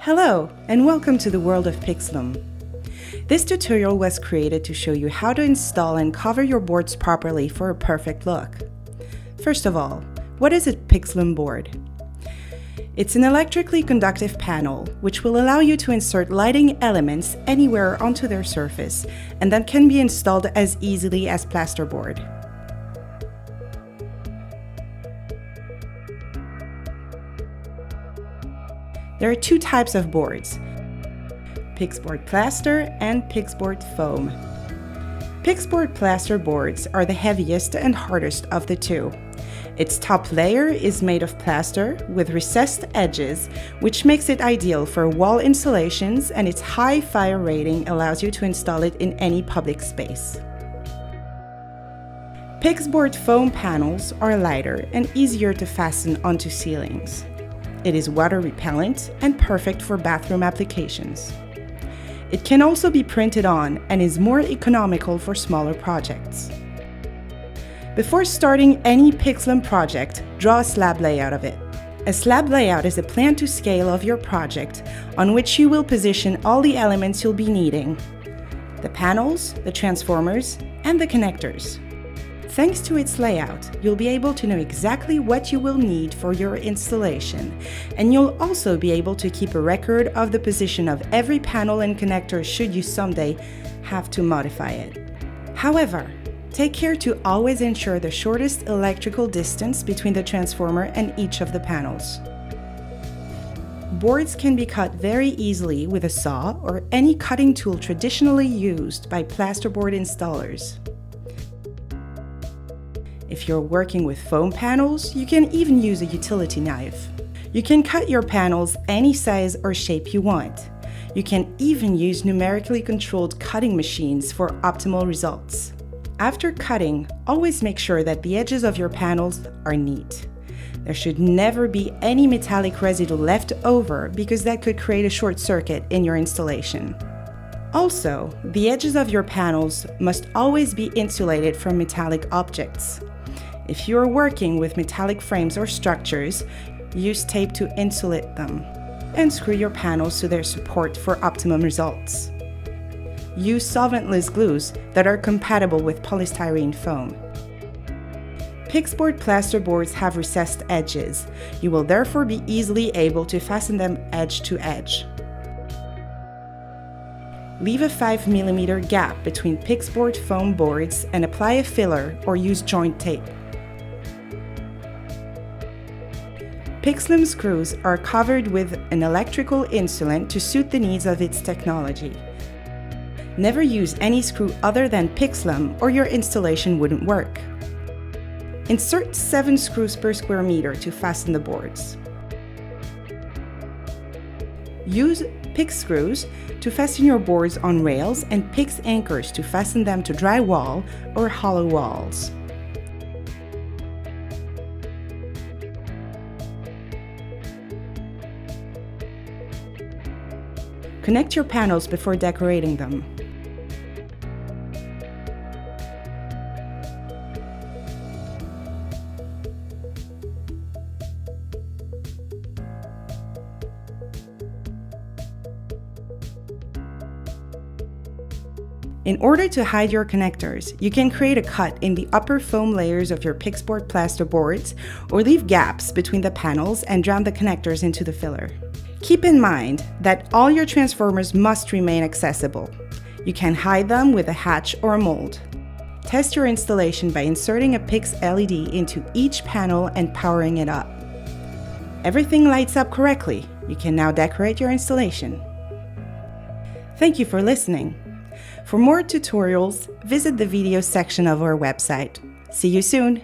Hello, and welcome to the world of PixLUM. This tutorial was created to show you how to install and cover your boards properly for a perfect look. First of all, what is a PixLUM board? It's an electrically conductive panel which will allow you to insert lighting elements anywhere onto their surface and that can be installed as easily as plasterboard. There are two types of boards, PixBoard Plaster and PixBoard Foam. PixBoard Plaster boards are the heaviest and hardest of the two. Its top layer is made of plaster with recessed edges, which makes it ideal for wall installations, and its high fire rating allows you to install it in any public space. PixBoard Foam panels are lighter and easier to fasten onto ceilings. It is water repellent and perfect for bathroom applications. It can also be printed on and is more economical for smaller projects. Before starting any PixLUM project, draw a slab layout of it. A slab layout is a plan to scale of your project on which you will position all the elements you'll be needing: the panels, the transformers, and the connectors. Thanks to its layout, you'll be able to know exactly what you will need for your installation, and you'll also be able to keep a record of the position of every panel and connector should you someday have to modify it. However, take care to always ensure the shortest electrical distance between the transformer and each of the panels. Boards can be cut very easily with a saw or any cutting tool traditionally used by plasterboard installers. If you're working with foam panels, you can even use a utility knife. You can cut your panels any size or shape you want. You can even use numerically controlled cutting machines for optimal results. After cutting, always make sure that the edges of your panels are neat. There should never be any metallic residue left over because that could create a short circuit in your installation. Also, the edges of your panels must always be insulated from metallic objects. If you are working with metallic frames or structures, use tape to insulate them, and screw your panels to their support for optimum results. Use solventless glues that are compatible with polystyrene foam. PixBoard plaster boards have recessed edges. You will therefore be easily able to fasten them edge to edge. Leave a 5mm gap between PixBoard foam boards and apply a filler or use joint tape. PixLUM screws are covered with an electrical insulant to suit the needs of its technology. Never use any screw other than PixLUM or your installation wouldn't work. Insert 7 screws per square meter to fasten the boards. Use PIX screws to fasten your boards on rails and PIX anchors to fasten them to drywall or hollow walls. Connect your panels before decorating them. In order to hide your connectors, you can create a cut in the upper foam layers of your PixBoard plaster boards or leave gaps between the panels and drown the connectors into the filler. Keep in mind that all your transformers must remain accessible. You can hide them with a hatch or a mold. Test your installation by inserting a PIX LED into each panel and powering it up. Everything lights up correctly. You can now decorate your installation. Thank you for listening. For more tutorials, visit the video section of our website. See you soon!